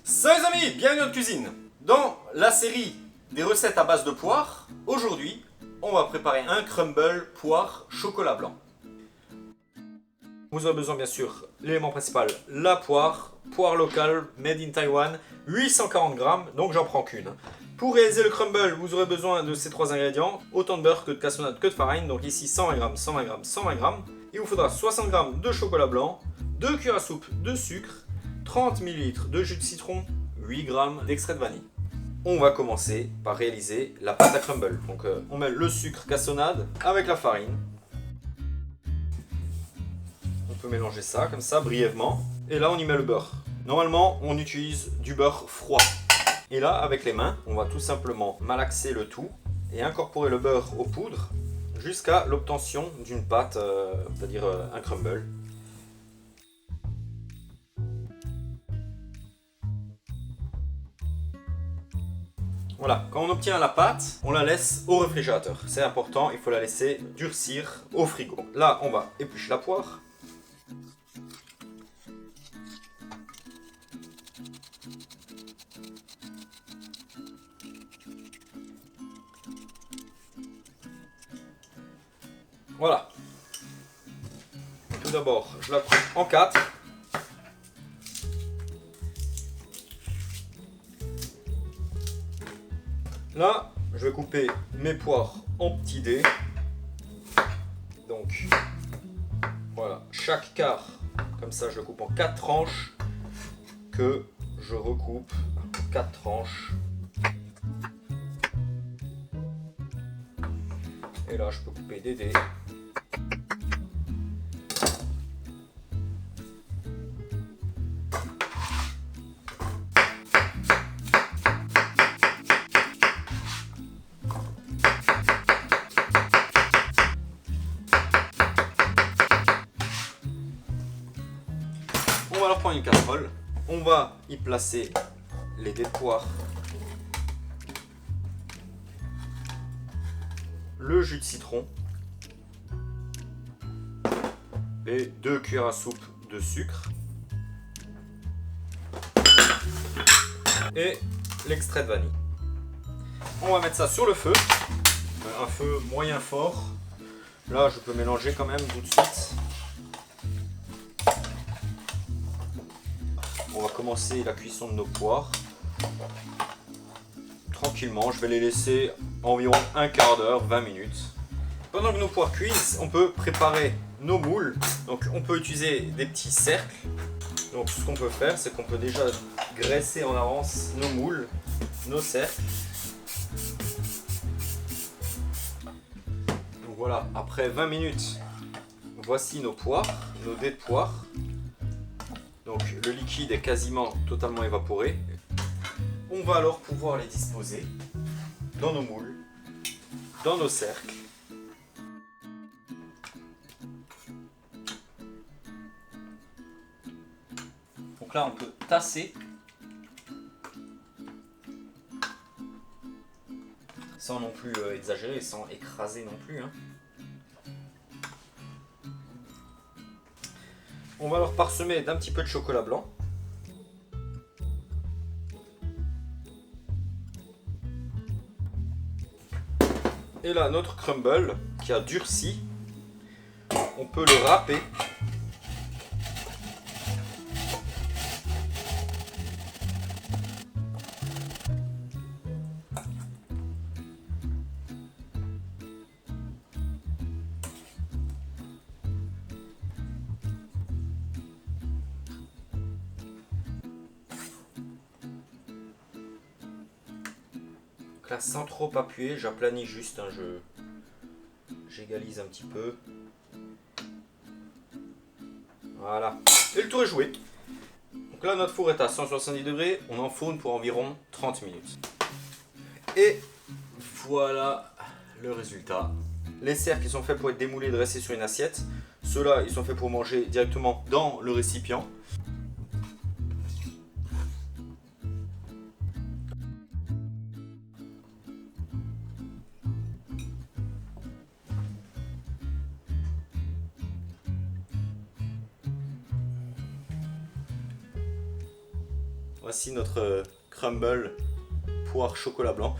Salut les amis, bienvenue dans notre cuisine. Dans la série des recettes à base de poire, aujourd'hui, on va préparer un crumble poire chocolat blanc. Vous aurez besoin bien sûr, l'élément principal, la poire locale, made in Taiwan, 840 grammes, donc j'en prends qu'une. Pour réaliser le crumble, vous aurez besoin de ces trois ingrédients, autant de beurre que de cassonade que de farine, donc ici 120 grammes, 120 grammes, 120 grammes. Il vous faudra 60 grammes de chocolat blanc, 2 cuillères à soupe de sucre, 30 ml de jus de citron, 8 g d'extrait de vanille. On va commencer par réaliser la pâte à crumble. Donc on met le sucre cassonade avec la farine. On peut mélanger ça comme ça brièvement. Et là on y met le beurre. Normalement on utilise du beurre froid. Et là avec les mains on va tout simplement malaxer le tout et incorporer le beurre aux poudres jusqu'à l'obtention d'une pâte, c'est-à-dire un crumble. Voilà, quand on obtient la pâte, on la laisse au réfrigérateur. C'est important, il faut la laisser durcir au frigo. Là, on va éplucher la poire. Voilà. Tout d'abord, je la coupe en 4. Là, je vais couper mes poires en petits dés. Donc, voilà, chaque quart, comme ça, je le coupe en 4 tranches, que je recoupe en 4 tranches. Et là, je peux couper des dés. On va alors prendre une casserole, on va y placer les dés de poire, le jus de citron, les 2 cuillères à soupe de sucre et l'extrait de vanille. On va mettre ça sur le feu, un feu moyen fort. Là je peux mélanger quand même tout de suite. On va commencer la cuisson de nos poires. Tranquillement, je vais les laisser environ un quart d'heure, 20 minutes. Pendant que nos poires cuisent, on peut préparer nos moules. Donc on peut utiliser des petits cercles. Donc ce qu'on peut faire, c'est qu'on peut déjà graisser en avance nos moules, nos cercles. Donc voilà, après 20 minutes, voici nos poires, nos dés de poire. Donc le liquide est quasiment totalement évaporé. On va alors pouvoir les disposer dans nos moules, dans nos cercles. Donc là on peut tasser sans non plus exagérer, sans écraser non plus. On va alors parsemer d'un petit peu de chocolat blanc. Et là, notre crumble qui a durci, on peut le râper. Là, sans trop appuyer, j'aplanis juste, j'égalise un petit peu. Voilà, et le tour est joué. Donc là, notre four est à 170 degrés, on enfourne pour environ 30 minutes. Et voilà le résultat. Les cercles, ils sont faits pour être démoulés et dressés sur une assiette. Ceux-là, ils sont faits pour manger directement dans le récipient. Voici notre crumble poire chocolat blanc.